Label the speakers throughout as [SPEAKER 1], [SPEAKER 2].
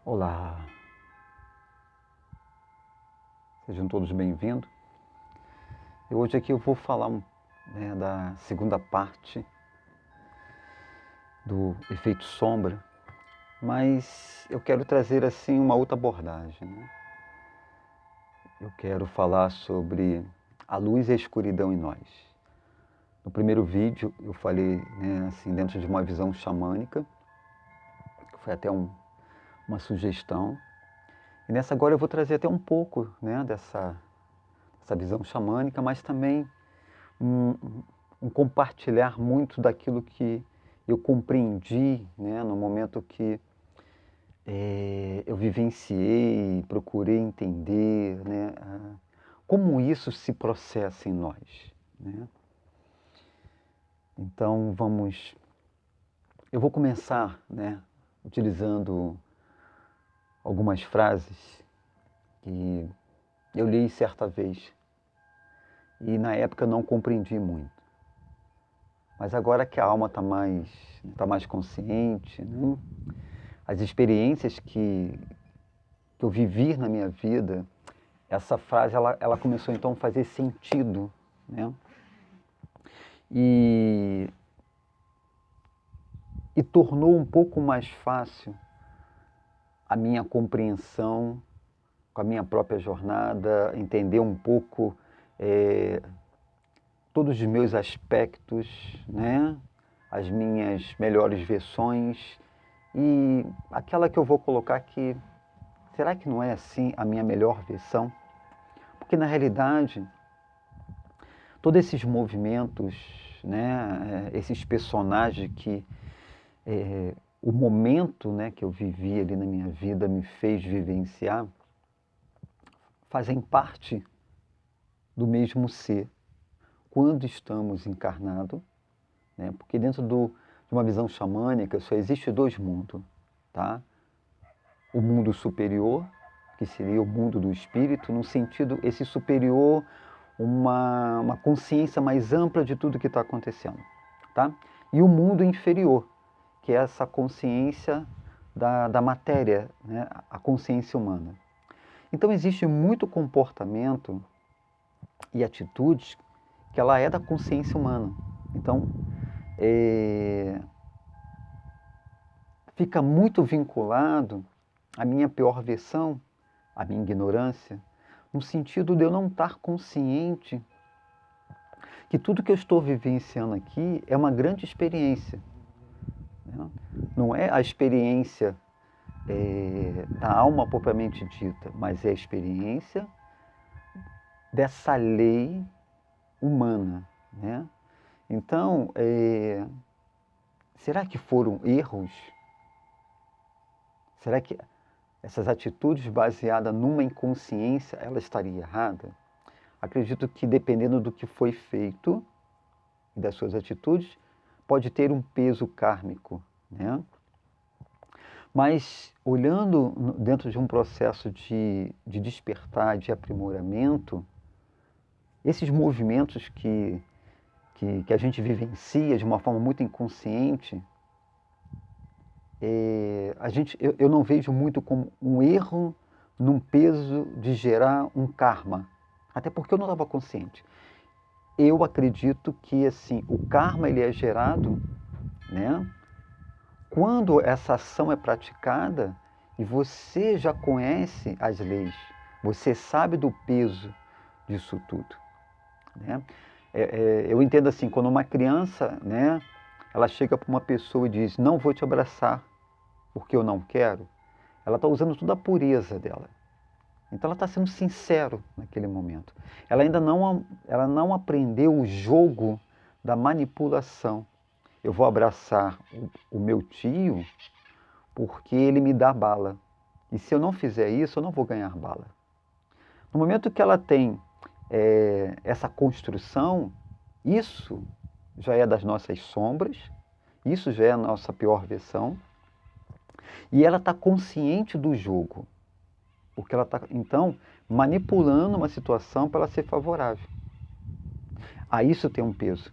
[SPEAKER 1] Olá, sejam todos bem-vindos. E hoje aqui eu vou falar da segunda parte do efeito sombra, mas eu quero trazer assim uma outra abordagem, né? Eu quero falar sobre a luz e a escuridão em nós. No primeiro vídeo eu falei, assim, dentro de uma visão xamânica, que foi até uma sugestão. E nessa agora eu vou trazer até um pouco, dessa visão xamânica, mas também um compartilhar muito daquilo que eu compreendi, no momento que eu vivenciei, procurei entender, como isso se processa em nós, né? Então eu vou começar, utilizando algumas frases que eu li certa vez e na época não compreendi muito. Mas agora que a alma está mais consciente, né? As experiências que eu vivi na minha vida, essa frase ela começou então a fazer sentido, né? E tornou um pouco mais fácil a minha compreensão com a minha própria jornada, entender um pouco todos os meus aspectos, né? As minhas melhores versões e aquela que eu vou colocar que, será que não é assim a minha melhor versão? Porque na realidade, todos esses movimentos, esses personagens que o momento, que eu vivi ali na minha vida me fez vivenciar, fazem parte do mesmo ser quando estamos encarnados, né? Porque dentro de uma visão xamânica só existe dois mundos, tá? O mundo superior, que seria o mundo do espírito, no sentido, esse superior, uma consciência mais ampla de tudo que está acontecendo, tá? E o mundo inferior, que é essa consciência da matéria, né? A consciência humana. Então existe muito comportamento e atitudes que ela é da consciência humana. Então, fica muito vinculado à minha pior versão, à minha ignorância, no sentido de eu não estar consciente que tudo que eu estou vivenciando aqui é uma grande experiência, né? Não é a experiência da alma propriamente dita, mas é a experiência dessa lei humana, né? Então, será que foram erros? Será que essas atitudes baseadas numa inconsciência, ela estaria errada? Acredito que dependendo do que foi feito e das suas atitudes, pode ter um peso kármico, né? Mas olhando dentro de um processo de despertar, de aprimoramento, esses movimentos que a gente vivencia de uma forma muito inconsciente, eu não vejo muito como um erro num peso de gerar um karma. Até porque eu não estava consciente. Eu acredito que assim, o karma ele é gerado, né, quando essa ação é praticada e você já conhece as leis, você sabe do peso disso tudo, né? Eu entendo assim, quando uma criança, ela chega para uma pessoa e diz, não vou te abraçar porque eu não quero, ela está usando toda a pureza dela. Então ela está sendo sincero naquele momento. Ela ainda não aprendeu o jogo da manipulação. Eu vou abraçar o meu tio porque ele me dá bala. E se eu não fizer isso, eu não vou ganhar bala. No momento que ela tem essa construção, isso já é das nossas sombras, isso já é a nossa pior versão, e ela está consciente do jogo, porque ela está, então, manipulando uma situação para ela ser favorável. Aí isso tem um peso,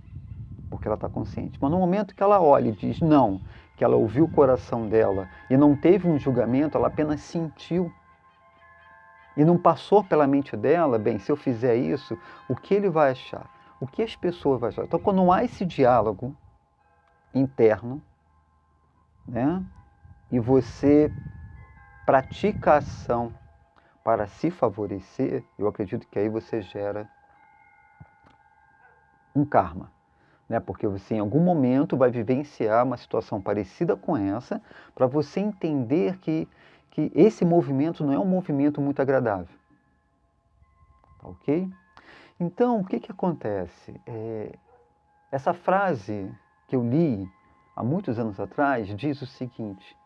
[SPEAKER 1] porque ela está consciente. Mas no momento que ela olha e diz, não, que ela ouviu o coração dela e não teve um julgamento, ela apenas sentiu. E não passou pela mente dela, bem, se eu fizer isso, o que ele vai achar? O que as pessoas vão achar? Então, quando não há esse diálogo interno, né, e você pratica a ação para se favorecer, eu acredito que aí você gera um karma, né? Porque você em algum momento vai vivenciar uma situação parecida com essa, para você entender que esse movimento não é um movimento muito agradável. Tá ok? Então, o que que acontece? Essa frase que eu li há muitos anos atrás diz o seguinte: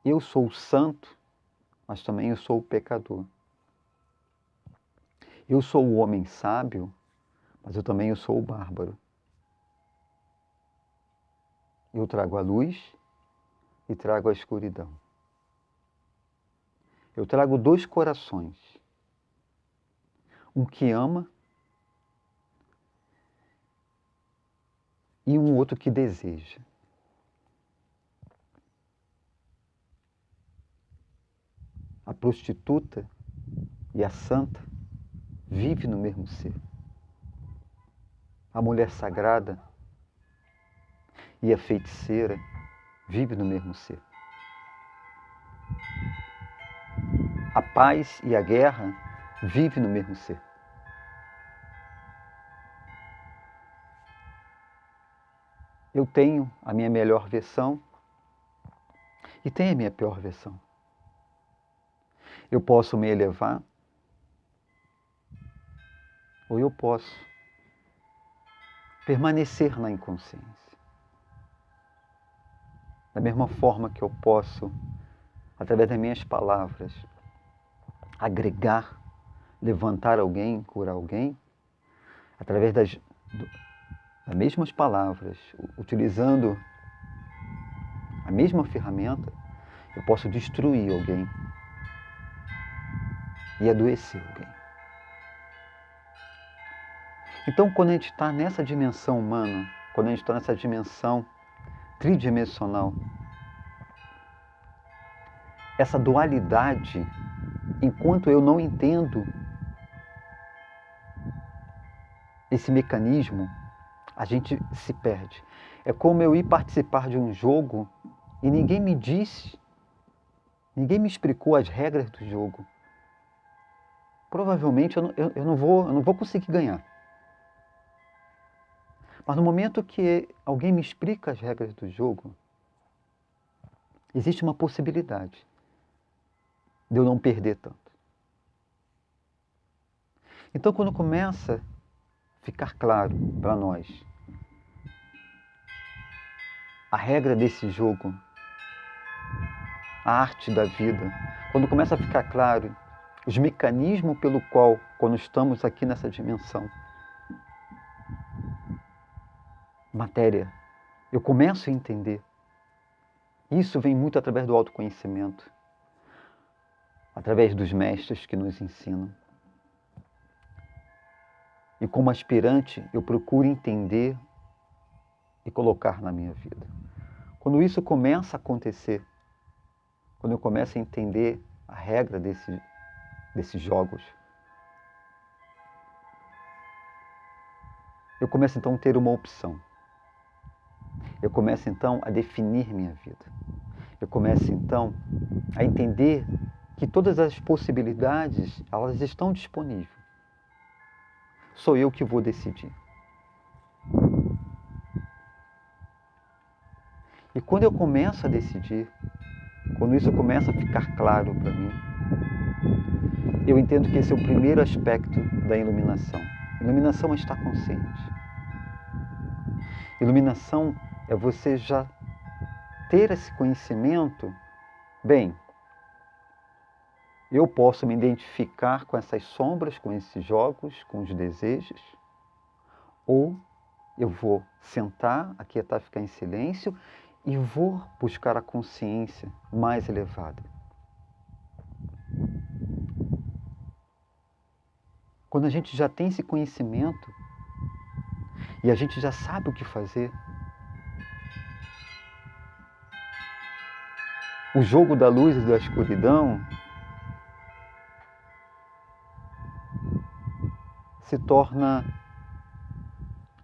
[SPEAKER 1] eu sou o santo, mas também eu sou o pecador. Eu sou o homem sábio, mas eu também sou o bárbaro. Eu trago a luz e trago a escuridão. Eu trago dois corações. Um que ama e um outro que deseja. A prostituta e a santa vivem no mesmo ser. A mulher sagrada e a feiticeira vivem no mesmo ser. A paz e a guerra vivem no mesmo ser. Eu tenho a minha melhor versão e tenho a minha pior versão. Eu posso me elevar ou eu posso permanecer na inconsciência. Da mesma forma que eu posso, através das minhas palavras, agregar, levantar alguém, curar alguém, através das mesmas palavras, utilizando a mesma ferramenta, eu posso destruir alguém e adoecer alguém. Então, quando a gente está nessa dimensão humana, quando a gente está nessa dimensão tridimensional, essa dualidade, enquanto eu não entendo esse mecanismo, a gente se perde. É como eu ir participar de um jogo e ninguém me disse, ninguém me explicou as regras do jogo. Provavelmente eu não vou conseguir ganhar. Mas no momento que alguém me explica as regras do jogo, existe uma possibilidade de eu não perder tanto. Então, quando começa a ficar claro para nós a regra desse jogo, a arte da vida, quando começa a ficar claro os mecanismos pelo qual, quando estamos aqui nessa dimensão, matéria, eu começo a entender. Isso vem muito através do autoconhecimento, através dos mestres que nos ensinam. E como aspirante, eu procuro entender e colocar na minha vida. Quando isso começa a acontecer, quando eu começo a entender a regra desses jogos, eu começo então a ter uma opção. Eu começo então a definir minha vida. Eu começo então a entender que todas as possibilidades, elas estão disponíveis. Sou eu que vou decidir. E quando eu começo a decidir, quando isso começa a ficar claro para mim, eu entendo que esse é o primeiro aspecto da iluminação. Iluminação é estar consciente. Iluminação é você já ter esse conhecimento. Bem, eu posso me identificar com essas sombras, com esses jogos, com os desejos, ou eu vou sentar, aquietar, ficar em silêncio e vou buscar a consciência mais elevada. Quando a gente já tem esse conhecimento e a gente já sabe o que fazer, o jogo da luz e da escuridão se torna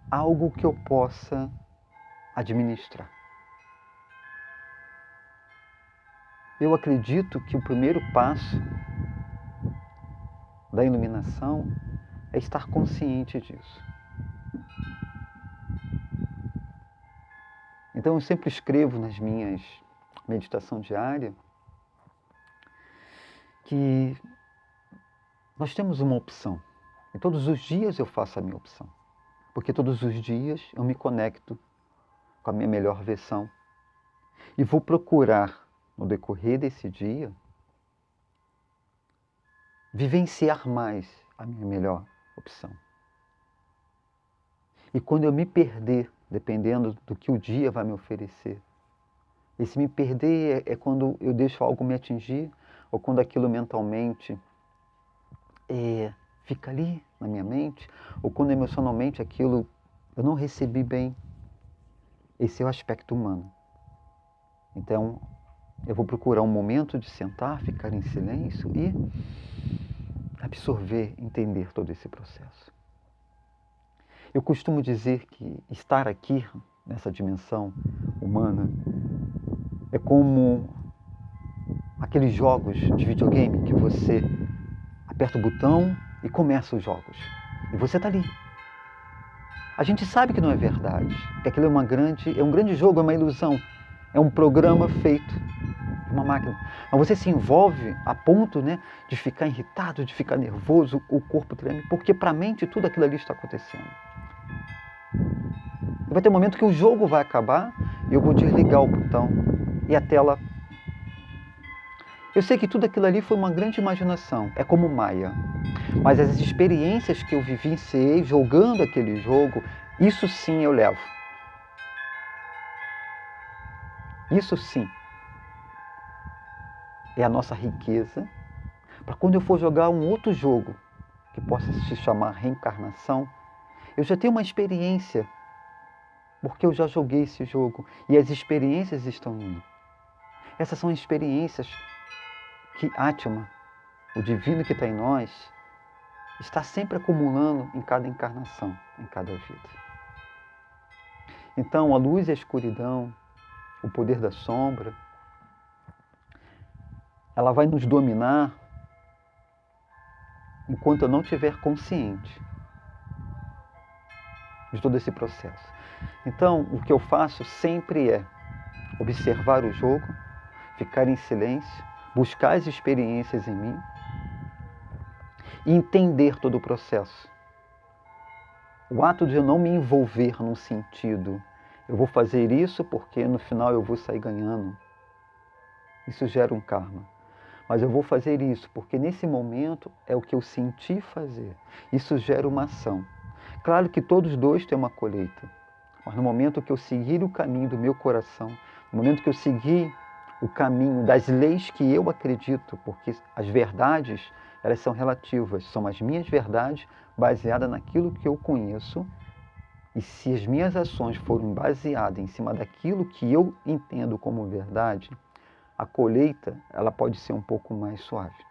[SPEAKER 1] algo que eu possa administrar. Eu acredito que o primeiro passo da iluminação é estar consciente disso. Então eu sempre escrevo nas minhas meditações diárias que nós temos uma opção. E todos os dias eu faço a minha opção. Porque todos os dias eu me conecto com a minha melhor versão. E vou procurar, no decorrer desse dia, vivenciar mais a minha melhor opção. E quando eu me perder, dependendo do que o dia vai me oferecer, esse me perder é quando eu deixo algo me atingir, ou quando aquilo mentalmente fica ali na minha mente, ou quando emocionalmente aquilo eu não recebi bem. Esse é o aspecto humano. Então, eu vou procurar um momento de sentar, ficar em silêncio e absorver, entender todo esse processo. Eu costumo dizer que estar aqui, nessa dimensão humana, é como aqueles jogos de videogame que você aperta o botão e começa os jogos. E você está ali. A gente sabe que não é verdade, que aquilo é um grande jogo, é uma ilusão, é um programa feito de uma máquina. Mas você se envolve a ponto, de ficar irritado, de ficar nervoso, o corpo treme, porque para a mente tudo aquilo ali está acontecendo. E vai ter um momento que o jogo vai acabar e eu vou desligar o botão e a tela. Eu sei que tudo aquilo ali foi uma grande imaginação, é como Maia. Mas as experiências que eu vivenciei jogando aquele jogo, isso sim eu levo. Isso sim é a nossa riqueza, para quando eu for jogar um outro jogo, que possa se chamar reencarnação, eu já tenho uma experiência, porque eu já joguei esse jogo, e as experiências estão em mim. Essas são experiências que Atma, o divino que está em nós, está sempre acumulando em cada encarnação, em cada vida. Então, a luz e a escuridão, o poder da sombra, ela vai nos dominar enquanto eu não estiver consciente de todo esse processo. Então, o que eu faço sempre é observar o jogo, ficar em silêncio, buscar as experiências em mim e entender todo o processo. O ato de eu não me envolver num sentido, eu vou fazer isso porque no final eu vou sair ganhando, isso gera um karma. Mas eu vou fazer isso porque nesse momento é o que eu senti fazer. Isso gera uma ação. Claro que todos dois têm uma colheita. Mas no momento que eu seguir o caminho do meu coração, no momento que eu seguir o caminho das leis que eu acredito, porque as verdades, elas são relativas, são as minhas verdades baseadas naquilo que eu conheço. E se as minhas ações forem baseadas em cima daquilo que eu entendo como verdade, a colheita ela pode ser um pouco mais suave.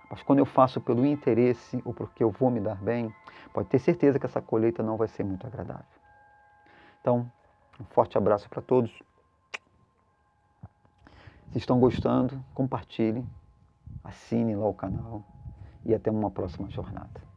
[SPEAKER 1] Mas quando eu faço pelo interesse ou porque eu vou me dar bem, pode ter certeza que essa colheita não vai ser muito agradável. Então, um forte abraço para todos. Se estão gostando, compartilhem, assinem lá o canal e até uma próxima jornada.